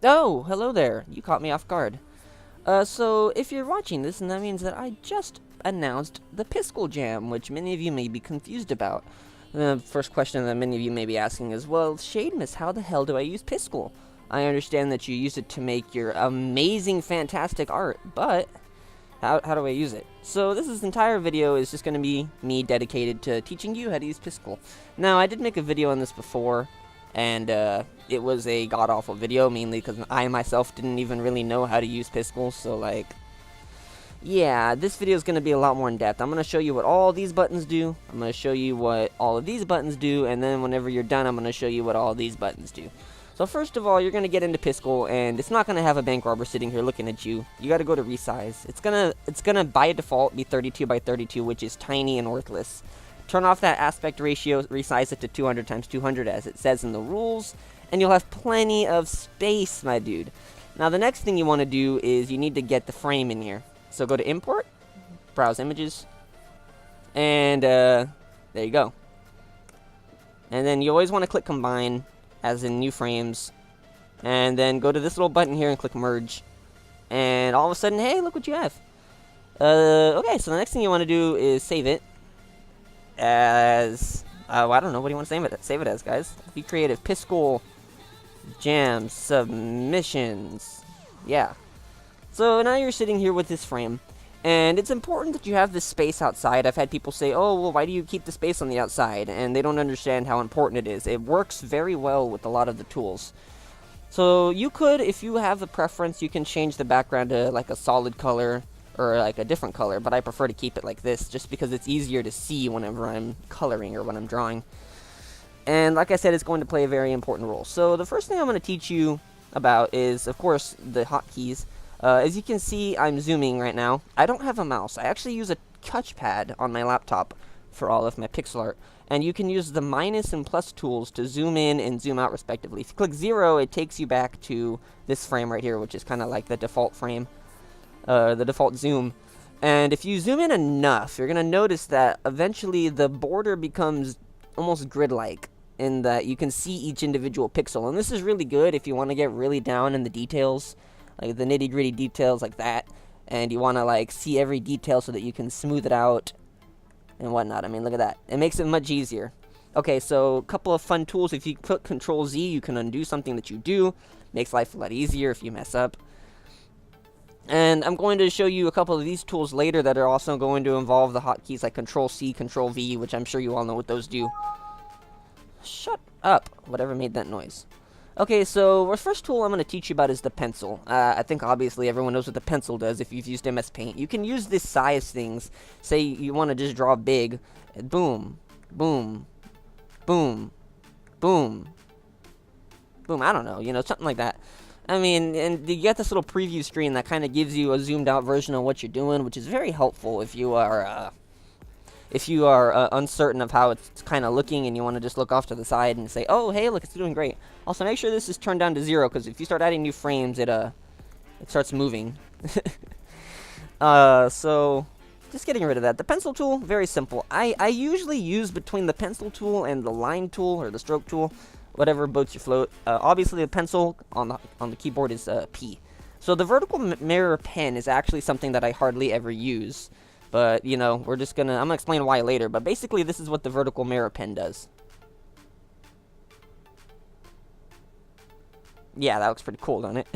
Oh, hello there. You caught me off guard. So if you're watching this, and that means that I just announced the Piskel Jam, which many of you may be confused about. The first question that many of you may be asking is, well, Shademus, how the hell do I use Piskel? I understand that you use it to make your amazing, fantastic art, but how do I use it? So this entire video is just going to be me dedicated to teaching you how to use Piskel. Now, I did make a video on this before, and it was a god-awful video, mainly because I myself didn't even really know how to use Piskel, so like, yeah, this video is going to be a lot more in-depth. I'm going to show you what all these buttons do, I'm going to show you what all of these buttons do, and then whenever you're done, I'm going to show you what all these buttons do. So first of all, you're going to get into Piskel, and it's not going to have a bank robber sitting here looking at you. You got to go to resize. It's gonna by default be 32 by 32, which is tiny and worthless. Turn off that aspect ratio, resize it to 200 times 200 as it says in the rules, and you'll have plenty of space, my dude. Now the next thing you want to do is you need to get the frame in here. So go to import, browse images, and there you go. And then you always want to click combine, as in new frames, and then go to this little button here and click merge, and all of a sudden, hey, look what you have. Okay, so the next thing you want to do is save it as, I don't know, what do you want to save it as, guys? Be creative. Piskel Jam Submissions. Yeah. So now you're sitting here with this frame, and it's important that you have this space outside. I've had people say, oh, well, why do you keep the space on the outside? And they don't understand how important it is. It works very well with a lot of the tools. So you could, if you have a preference, you can change the background to like a solid color or like a different color, but I prefer to keep it like this just because it's easier to see whenever I'm coloring or when I'm drawing. And like I said, it's going to play a very important role. So the first thing I'm going to teach you about is, of course, the hotkeys. As you can see, I'm zooming right now. I don't have a mouse. I actually use a touchpad on my laptop for all of my pixel art. And you can use the minus and plus tools to zoom in and zoom out respectively. If you click 0, it takes you back to this frame right here, which is kind of like the default frame, the default zoom. And if you zoom in enough, you're going to notice that eventually the border becomes almost grid-like, in that you can see each individual pixel. And this is really good if you want to get really down in the details, like the nitty-gritty details like that, and you want to like see every detail so that you can smooth it out and whatnot. I mean, look at that. It makes it much easier. Okay, so a couple of fun tools. If you put Control Z, you can undo something that you do. Makes life a lot easier if you mess up. And I'm going to show you a couple of these tools later that are also going to involve the hotkeys like Control C, Control V, which I'm sure you all know what those do. Shut up, whatever made that noise. Okay, so the first tool I'm going to teach you about is the pencil. I think obviously everyone knows what the pencil does if you've used MS Paint. You can use this size things. Say you want to just draw big. Boom, boom, boom, boom, boom. I don't know, you know, something like that. I mean, and you get this little preview screen that kind of gives you a zoomed out version of what you're doing, which is very helpful if you are uncertain of how it's kind of looking and you want to just look off to the side and say, oh, hey, look, it's doing great. Also, make sure this is turned down to 0, because if you start adding new frames, it starts moving. So, just getting rid of that. The pencil tool, very simple. I usually use between the pencil tool and the line tool, or the stroke tool, whatever boats your float. Obviously, the pencil on the keyboard is P. So, the vertical mirror pen is actually something that I hardly ever use. But, you know, I'm going to explain why later. But basically, this is what the vertical mirror pen does. Yeah, that looks pretty cool, doesn't it?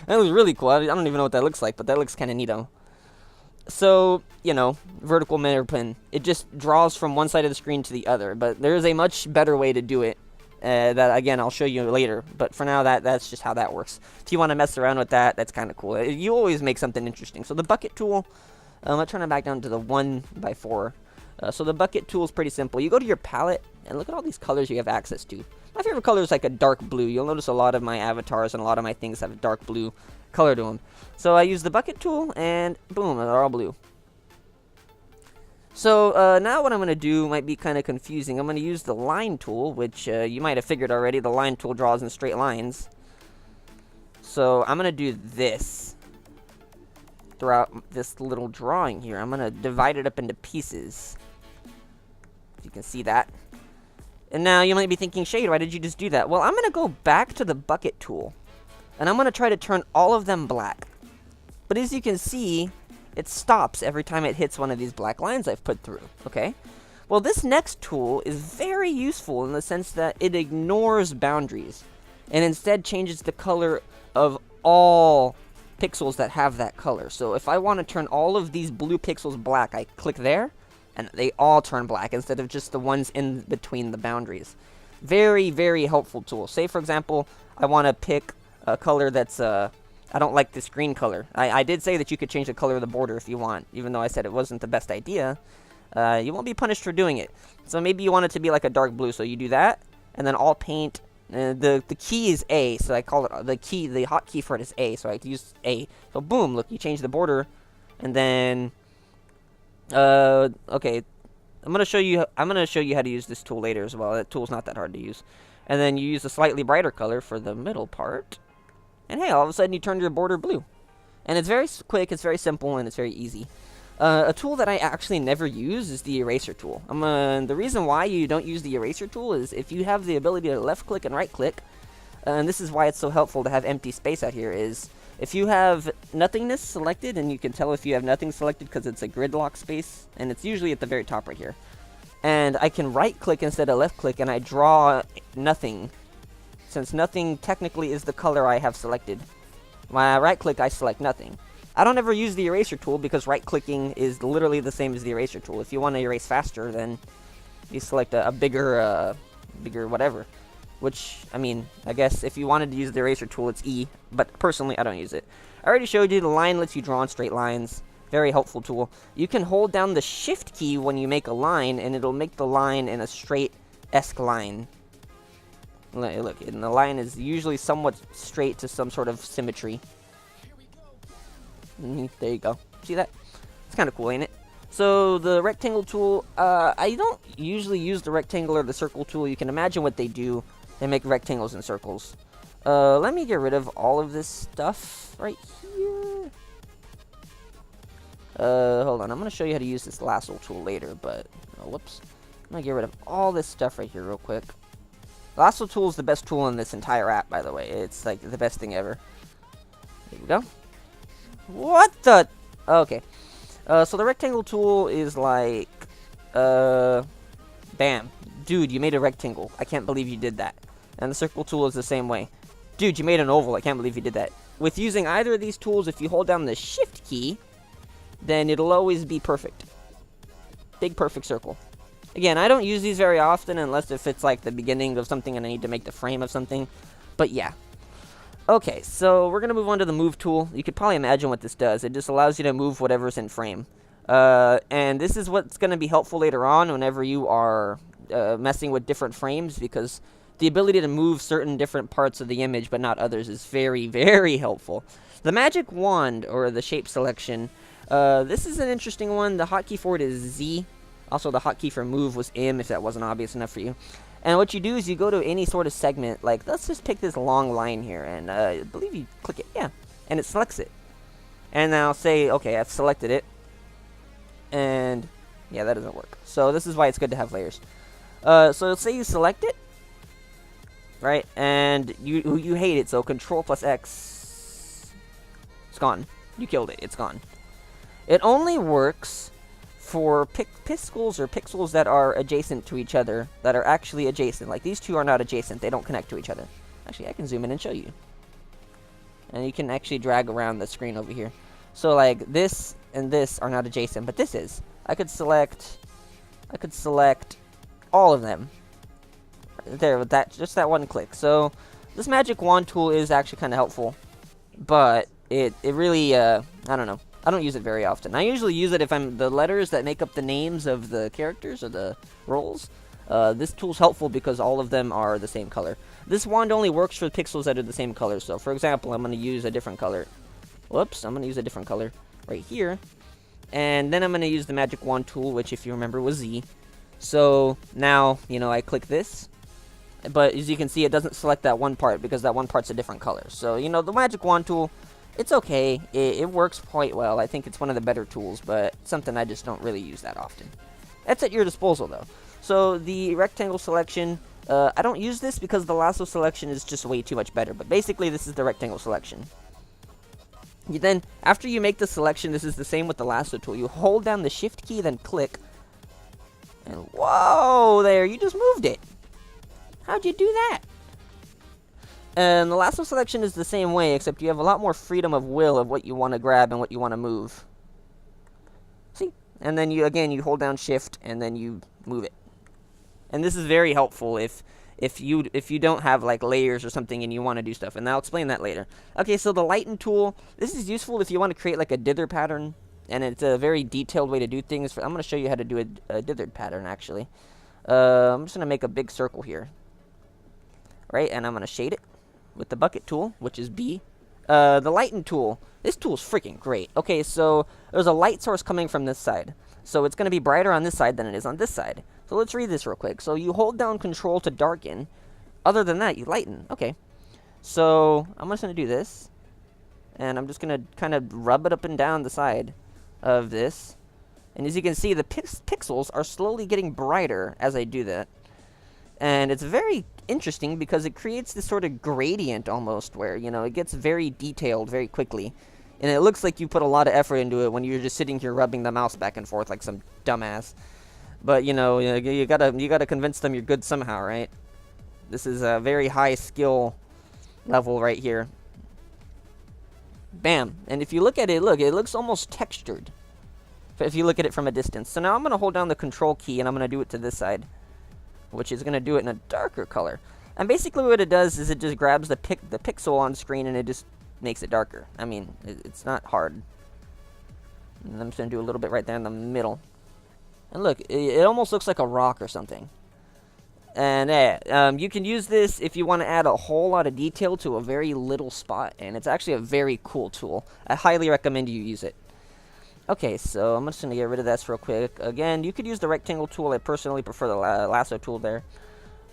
That looks really cool. I don't even know what that looks like, but that looks kind of neato. So, you know, vertical mirror pen. It just draws from one side of the screen to the other. But there is a much better way to do it. That, again, I'll show you later. But for now, that's just how that works. If you want to mess around with that, that's kind of cool. You always make something interesting. So the bucket tool... I'm going to turn it back down to the 1x4. So the bucket tool is pretty simple. You go to your palette, and look at all these colors you have access to. My favorite color is like a dark blue. You'll notice a lot of my avatars and a lot of my things have a dark blue color to them. So I use the bucket tool, and boom, they're all blue. So now what I'm going to do might be kind of confusing. I'm going to use the line tool, which you might have figured already. The line tool draws in straight lines. So I'm going to do this. Throughout this little drawing here, I'm going to divide it up into pieces. You can see that. And now you might be thinking, Shade, why did you just do that? Well, I'm going to go back to the bucket tool. And I'm going to try to turn all of them black. But as you can see, it stops every time it hits one of these black lines I've put through, okay? Well, this next tool is very useful in the sense that it ignores boundaries and instead changes the color of all pixels that have that color. So if I want to turn all of these blue pixels black, I click there, and they all turn black instead of just the ones in between the boundaries. Very, very helpful tool. Say, for example, I want to pick a color that's, I don't like this green color. I did say that you could change the color of the border if you want, even though I said it wasn't the best idea. You won't be punished for doing it. So maybe you want it to be like a dark blue, so you do that, and then all paint. The key is A, so I call it the hotkey for it is A, so I use A. So boom, look, you change the border, and then, okay, I'm gonna show you how to use this tool later as well. That tool's not that hard to use. And then you use a slightly brighter color for the middle part, and hey, all of a sudden you turn your border blue. And it's very quick, it's very simple, and it's very easy. A tool that I actually never use is the eraser tool. The reason why you don't use the eraser tool is if you have the ability to left click and right click, and this is why it's so helpful to have empty space out here, is if you have nothingness selected, and you can tell if you have nothing selected because it's a gridlock space, and it's usually at the very top right here. And I can right click instead of left click, and I draw nothing, since nothing technically is the color I have selected. When I right click, I select nothing. I don't ever use the eraser tool because right-clicking is literally the same as the eraser tool. If you want to erase faster, then you select a bigger whatever. Which, I mean, I guess if you wanted to use the eraser tool, it's E. But personally, I don't use it. I already showed you the line lets you draw on straight lines. Very helpful tool. You can hold down the Shift key when you make a line, and it'll make the line in a straight-esque line. Look, and the line is usually somewhat straight to some sort of symmetry. There you go. See that? It's kind of cool, ain't it? So, the rectangle tool, I don't usually use the rectangle or the circle tool. You can imagine what they do. They make rectangles and circles. Let me get rid of all of this stuff right here. Hold on. I'm going to show you how to use this lasso tool later, but, whoops. I'm going to get rid of all this stuff right here real quick. Lasso tool is the best tool in this entire app, by the way. It's, like, the best thing ever. There we go. What the? Okay. So the rectangle tool is like, bam. Dude, you made a rectangle. I can't believe you did that. And the circle tool is the same way. Dude, you made an oval. I can't believe you did that. With using either of these tools, if you hold down the Shift key, then it'll always be perfect. Big perfect circle. Again, I don't use these very often unless if it's like the beginning of something and I need to make the frame of something. But yeah. Okay, so we're going to move on to the Move tool. You could probably imagine what this does. It just allows you to move whatever's in frame. And this is what's going to be helpful later on whenever you are messing with different frames, because the ability to move certain different parts of the image but not others is very, very helpful. The magic wand, or the shape selection, this is an interesting one. The hotkey for it is Z. Also, the hotkey for move was M, if that wasn't obvious enough for you. And what you do is you go to any sort of segment, like, let's just pick this long line here, and I believe you click it, yeah, and it selects it. And now say, okay, I've selected it, and, yeah, that doesn't work. So this is why it's good to have layers. So say you select it, right, and you hate it, so Control plus X, it's gone. You killed it, it's gone. It only works for piskels or pixels that are adjacent to each other, that are actually adjacent. Like, these two are not adjacent. They don't connect to each other. Actually, I can zoom in and show you. And you can actually drag around the screen over here. So, like, this and this are not adjacent, but this is. I could select all of them. There, with that, just that one click. So, this magic wand tool is actually kind of helpful. But, it really, I don't know. I don't use it very often. I usually use it if I'm the letters that make up the names of the characters or the roles. This tool's helpful because all of them are the same color. This wand only works for pixels that are the same color. So, for example, I'm going to use a different color. Whoops, I'm going to use a different color right here. And then I'm going to use the magic wand tool, which, if you remember, was Z. So, now, you know, I click this. But, as you can see, it doesn't select that one part because that one part's a different color. So, you know, the magic wand tool, it's okay. It works quite well. I think it's one of the better tools, but something I just don't really use that often. That's at your disposal, though. So the rectangle selection, I don't use this because the lasso selection is just way too much better, but basically this is the rectangle selection. You then, after you make the selection, this is the same with the lasso tool. You hold down the shift key, then click, and whoa, there, you just moved it. How'd you do that? And the lasso selection is the same way, except you have a lot more freedom of will of what you want to grab and what you want to move. See? And then you, again, you hold down shift, and then you move it. And this is very helpful if you don't have like layers or something and you want to do stuff, and I'll explain that later. Okay, so the lighten tool, this is useful if you want to create like a dither pattern, and it's a very detailed way to do things. I'm going to show you how to do a dithered pattern, actually. I'm just going to make a big circle here. Right, and I'm going to shade it with the bucket tool, which is B. The lighten tool, this tool is freaking great. Okay, so there's a light source coming from this side. So it's going to be brighter on this side than it is on this side. So let's read this real quick. So you hold down Control to darken. Other than that, you lighten. Okay. So I'm just going to do this. And I'm just going to kind of rub it up and down the side of this. And as you can see, the pixels are slowly getting brighter as I do that. And it's very interesting because it creates this sort of gradient almost where, you know, it gets very detailed very quickly. And it looks like you put a lot of effort into it when you're just sitting here rubbing the mouse back and forth like some dumbass. But, you know, you gotta convince them you're good somehow, right? This is a very high skill level right here. Bam. And if you look at it, look, it looks almost textured. If you look at it from a distance. So now I'm going to hold down the Control key and I'm going to do it to this side, which is going to do it in a darker color. And basically what it does is it just grabs the pixel on screen and it just makes it darker. I mean, it's not hard. And I'm just going to do a little bit right there in the middle. And look, it almost looks like a rock or something. And you can use this if you want to add a whole lot of detail to a very little spot. And it's actually a very cool tool. I highly recommend you use it. Okay, so I'm just going to get rid of this real quick. Again, you could use the rectangle tool. I personally prefer the lasso tool there.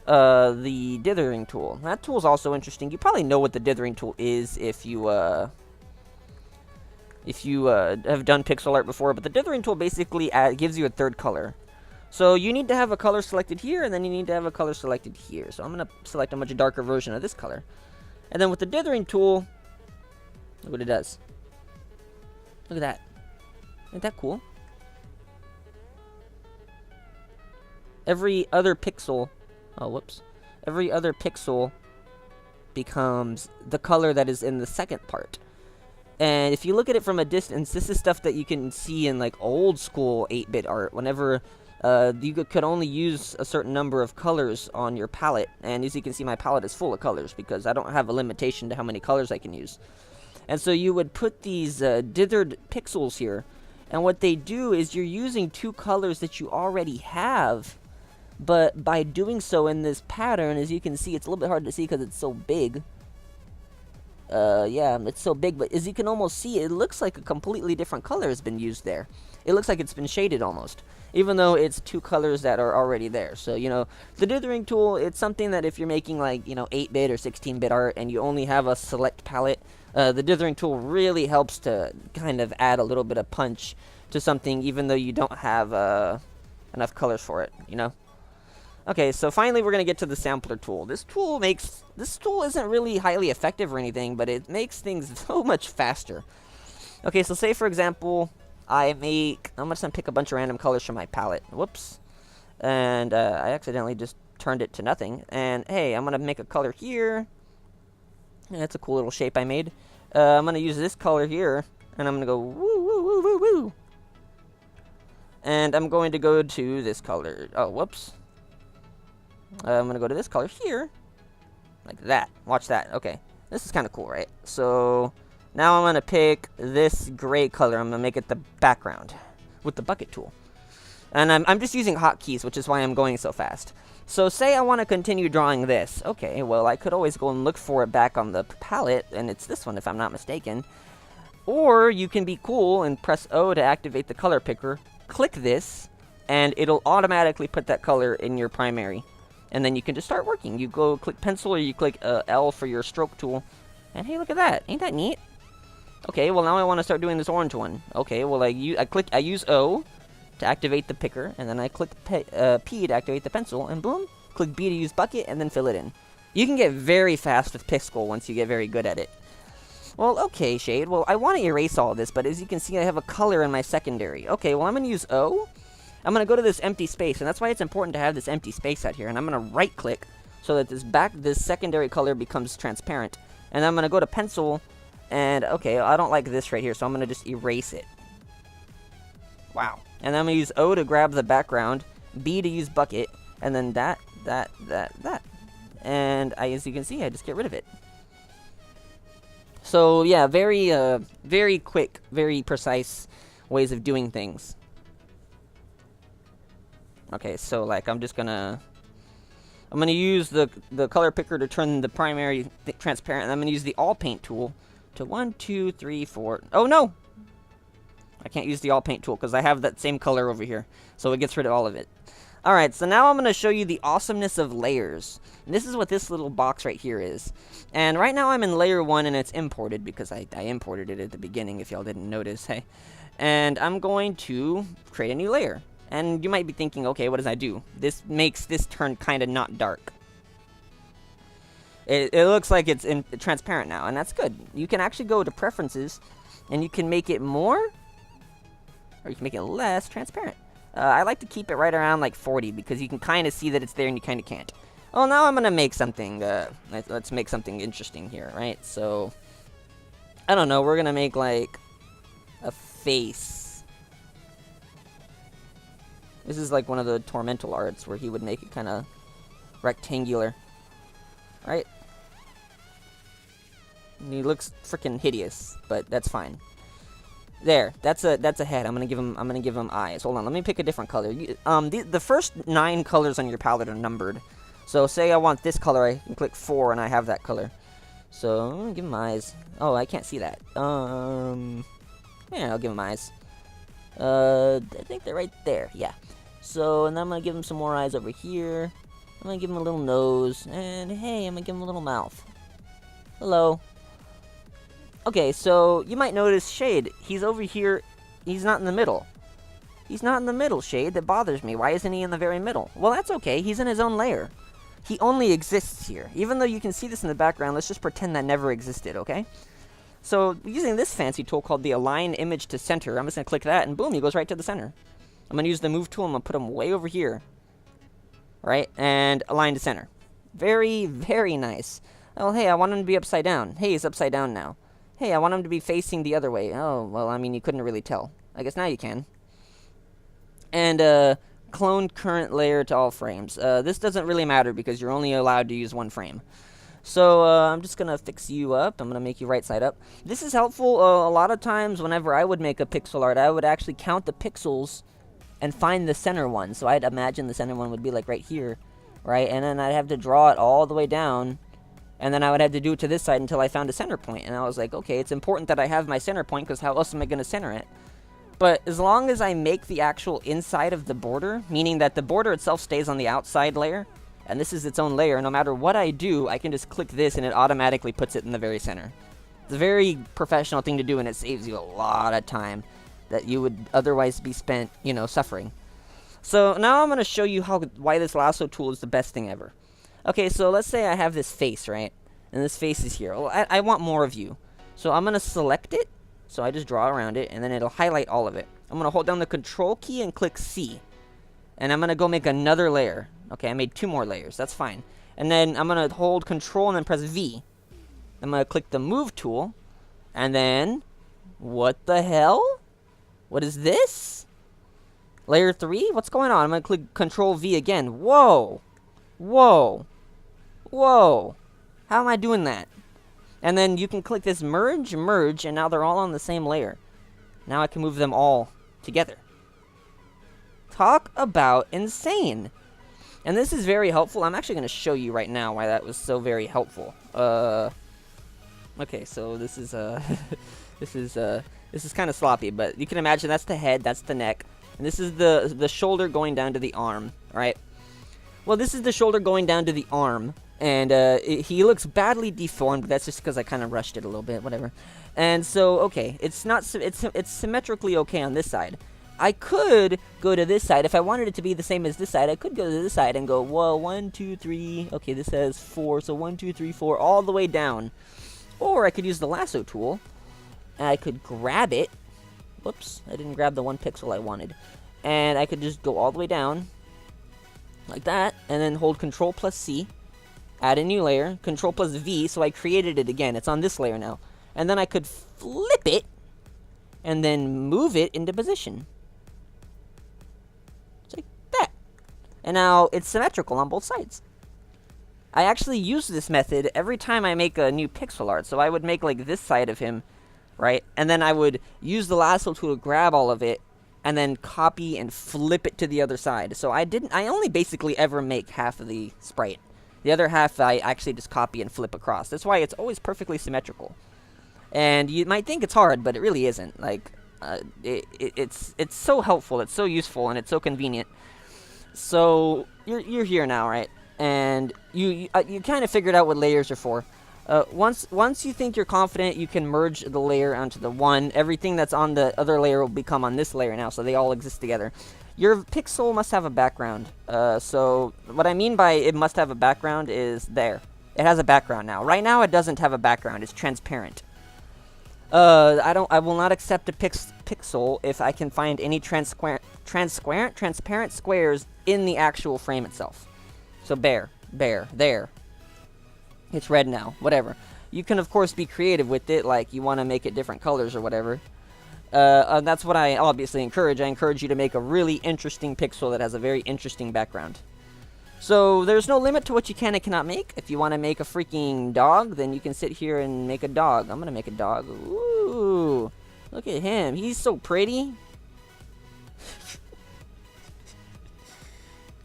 The dithering tool. That tool is also interesting. You probably know what the dithering tool is if you have done pixel art before. But the dithering tool basically gives you a third color. So you need to have a color selected here, and then you need to have a color selected here. So I'm going to select a much darker version of this color. And then with the dithering tool, look what it does. Look at that. Isn't that cool? Every other pixel... Oh, whoops. Every other pixel becomes the color that is in the second part. And if you look at it from a distance, this is stuff that you can see in like old school 8-bit art. Whenever you could only use a certain number of colors on your palette. And as you can see, my palette is full of colors because I don't have a limitation to how many colors I can use. And so you would put these dithered pixels here. And what they do is you're using two colors that you already have. But by doing so in this pattern, as you can see, it's a little bit hard to see because it's so big. Yeah, it's so big, but as you can almost see, it looks like a completely different color has been used there. It looks like it's been shaded almost, even though it's two colors that are already there. So, you know, the dithering tool, it's something that if you're making like, you know, 8-bit or 16-bit art and you only have a select palette, the dithering tool really helps to kind of add a little bit of punch to something, even though you don't have enough colors for it, you know? Okay, so finally we're going to get to the sampler tool. This tool isn't really highly effective or anything, but it makes things so much faster. Okay, so say for example, I'm just going to pick a bunch of random colors from my palette. Whoops. And I accidentally just turned it to nothing. And hey, I'm going to make a color here. Yeah, that's a cool little shape I made. I'm going to use this color here, and I'm going to go woo, woo, woo, woo, woo. And I'm going to go to this color. Oh, whoops. I'm going to go to this color here. Like that. Watch that. Okay. This is kind of cool, right? So now I'm going to pick this gray color. I'm going to make it the background with the bucket tool. And I'm just using hotkeys, which is why I'm going so fast. So say I want to continue drawing this. Okay, well, I could always go and look for it back on the palette, and it's this one if I'm not mistaken. Or you can be cool and press O to activate the color picker. Click this, and it'll automatically put that color in your primary. And then you can just start working. You go click pencil, or you click L for your stroke tool. And hey, look at that. Ain't that neat? Okay, well, now I want to start doing this orange one. Okay, well, I use O to activate the picker, and then I click P to activate the pencil, and boom, click B to use bucket, and then fill it in. You can get very fast with Piskel once you get very good at it. Well, okay, Shade. Well, I want to erase all of this, but as you can see, I have a color in my secondary. Okay, well, I'm going to use O. I'm going to go to this empty space, and that's why it's important to have this empty space out here. And I'm going to right-click so that this secondary color becomes transparent. And I'm going to go to pencil, and okay, I don't like this right here, so I'm going to just erase it. Wow. And then I'm going to use O to grab the background, B to use bucket, and then that. And as you can see, I just get rid of it. So yeah, very quick, very precise ways of doing things. Okay, so like I'm gonna use the color picker to turn the primary transparent, and I'm gonna use the all paint tool to 1, 2, 3, 4. Oh no! I can't use the all paint tool because I have that same color over here, so it gets rid of all of it. Alright, so now I'm going to show you the awesomeness of layers. And this is what this little box right here is. And right now I'm in layer 1 and it's imported because I imported it at the beginning if y'all didn't notice, hey. And I'm going to create a new layer. And you might be thinking, okay, what does I do? This makes this turn kind of not dark. It looks like it's transparent now, and that's good. You can actually go to preferences and you can make it more, or you can make it less transparent. I like to keep it right around like 40 because you can kind of see that it's there and you kind of can't. Well, now I'm going to make something, let's make something interesting here, right? So, I don't know, we're going to make like a face. This is like one of the Tormental arts where he would make it kind of rectangular, right? And he looks freaking hideous, but that's fine. There, that's a head. I'm gonna give him eyes. Hold on, let me pick a different color. The first 9 colors on your palette are numbered. So say I want this color, I can click 4 and I have that color. So I'm gonna give him eyes. Oh, I can't see that. Yeah, I'll give him eyes. I think they're right there. Yeah. So and then I'm gonna give him some more eyes over here. I'm gonna give him a little nose, and hey, I'm gonna give him a little mouth. Hello. Okay, so you might notice Shade. He's over here. He's not in the middle. He's not in the middle, Shade. That bothers me. Why isn't he in the very middle? Well, that's okay. He's in his own layer. He only exists here. Even though you can see this in the background, let's just pretend that never existed, okay? So, using this fancy tool called the Align Image to Center, I'm just going to click that, and boom, he goes right to the center. I'm going to use the Move tool, and I'm going to put him way over here. Right? And Align to Center. Very, very nice. Oh, hey, I want him to be upside down. Hey, he's upside down now. Hey, I want him to be facing the other way. Oh, well, I mean, you couldn't really tell. I guess now you can. And, clone current layer to all frames. This doesn't really matter because you're only allowed to use 1 frame. So, I'm just gonna fix you up. I'm gonna make you right side up. This is helpful. A lot of times, whenever I would make a pixel art, I would actually count the pixels and find the center one. So I'd imagine the center one would be like right here, right? And then I'd have to draw it all the way down. And then I would have to do it to this side until I found a center point. And I was like, okay, it's important that I have my center point because how else am I going to center it? But as long as I make the actual inside of the border, meaning that the border itself stays on the outside layer, and this is its own layer, no matter what I do, I can just click this and it automatically puts it in the very center. It's a very professional thing to do, and it saves you a lot of time that you would otherwise be spent, you know, suffering. So now I'm going to show you why this lasso tool is the best thing ever. Okay, so let's say I have this face, right? And this face is here. Well, I want more of you. So I'm going to select it. So I just draw around it, and then it'll highlight all of it. I'm going to hold down the Control key and click C. And I'm going to go make another layer. Okay, I made 2 more layers. That's fine. And then I'm going to hold Control and then press V. I'm going to click the Move tool. And then, what the hell? What is this? Layer 3? What's going on? I'm going to click Control V again. Whoa! Whoa! Whoa! How am I doing that? And then you can click this merge, and now they're all on the same layer. Now I can move them all together. Talk about insane! And this is very helpful. I'm actually going to show you right now why that was so very helpful. Okay, so this is, this is kind of sloppy, but you can imagine that's the head, that's the neck, and this is the shoulder going down to the arm, right? Well, this is the shoulder going down to the arm, and he looks badly deformed, but that's just because I kind of rushed it a little bit, whatever. And so, okay, it's symmetrically okay on this side, I could go to this side. If I wanted it to be the same as this side, I could go to this side and go, well, 1, 2, 3. Okay, this has 4, so 1, 2, 3, 4, all the way down. Or I could use the lasso tool, and I could grab it. Whoops, I didn't grab the 1 pixel I wanted. And I could just go all the way down, like that, and then hold Control plus C, add a new layer, Control plus V, so I created it again. It's on this layer now. And then I could flip it, and then move it into position. Just like that. And now it's symmetrical on both sides. I actually use this method every time I make a new pixel art. So I would make like this side of him, right? And then I would use the lasso tool to grab all of it, and then copy and flip it to the other side. So I only basically ever make half of the sprite. The other half I actually just copy and flip across. That's why it's always perfectly symmetrical. And you might think it's hard, but it really isn't. Like, it's so helpful, it's so useful, and it's so convenient. So you're here now, right? And you kind of figured out what layers are for. Once you think you're confident, you can merge the layer onto the one. Everything that's on the other layer will become on this layer now, so they all exist together. Your pixel must have a background. So what I mean by it must have a background is there. It has a background now. Right now, it doesn't have a background. It's transparent. I will not accept a pixel if I can find any transparent squares in the actual frame itself. So there. It's red now, whatever. You can, of course, be creative with it, like you want to make it different colors or whatever. That's what I obviously encourage. I encourage you to make a really interesting pixel that has a very interesting background. So there's no limit to what you can and cannot make. If you want to make a freaking dog, then you can sit here and make a dog. I'm going to make a dog. Ooh, look at him. He's so pretty.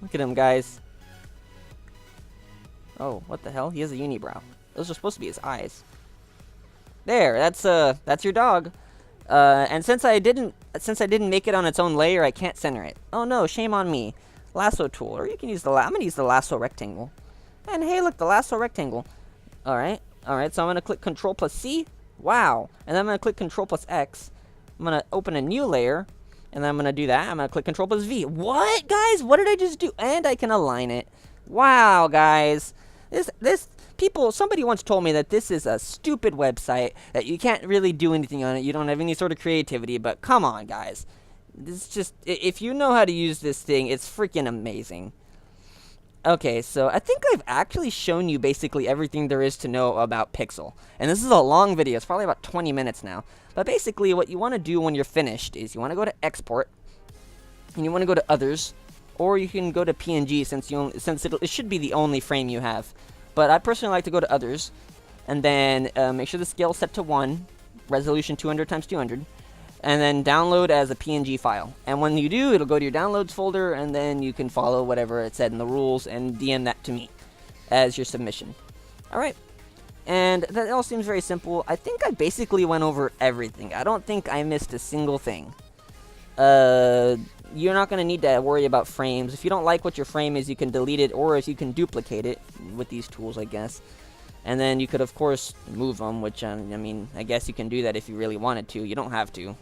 Look at him, guys. Oh, what the hell? He has a unibrow. Those are supposed to be his eyes. There, that's your dog. And since I didn't make it on its own layer, I can't center it. Oh no, shame on me. Lasso tool, or you can use I'm gonna use the lasso rectangle. And hey, look, the lasso rectangle. Alright, so I'm gonna click Control plus C. Wow. And then I'm gonna click Control plus X. I'm gonna open a new layer, and then I'm gonna do that. I'm gonna click Control plus V. What, guys? What did I just do? And I can align it. Wow, guys. Somebody once told me that this is a stupid website, that you can't really do anything on it, you don't have any sort of creativity, but come on, guys. This just, if you know how to use this thing, it's freaking amazing. Okay, so I think I've actually shown you basically everything there is to know about Pixel. And this is a long video, it's probably about 20 minutes now. But basically what you want to do when you're finished is you want to go to Export, and you want to go to Others, or you can go to PNG since it should be the only frame you have. But I personally like to go to Others, and then make sure the scale is set to 1, resolution 200 x 200, and then download as a PNG file. And when you do, it'll go to your downloads folder, and then you can follow whatever it said in the rules and DM that to me as your submission. Alright, and that all seems very simple. I think I basically went over everything. I don't think I missed a single thing. You're not going to need to worry about frames. If you don't like what your frame is, you can delete it, or if you can duplicate it with these tools, I guess. And then you could, of course, move them, which, I mean, I guess you can do that if you really wanted to. You don't have to.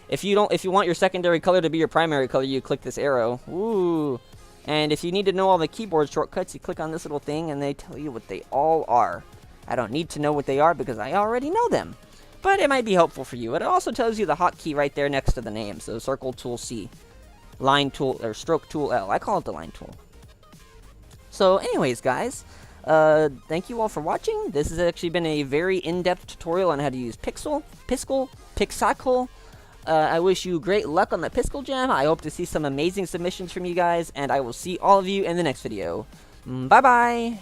If you want your secondary color to be your primary color, you click this arrow. Ooh. And if you need to know all the keyboard shortcuts, you click on this little thing, and they tell you what they all are. I don't need to know what they are because I already know them. But it might be helpful for you. It also tells you the hotkey right there next to the name. So circle tool C, line tool, or stroke tool L. I call it the line tool. So anyways, guys, thank you all for watching. This has actually been a very in-depth tutorial on how to use Piskel. I wish you great luck on the Piskel Jam. I hope to see some amazing submissions from you guys, and I will see all of you in the next video. Bye-bye!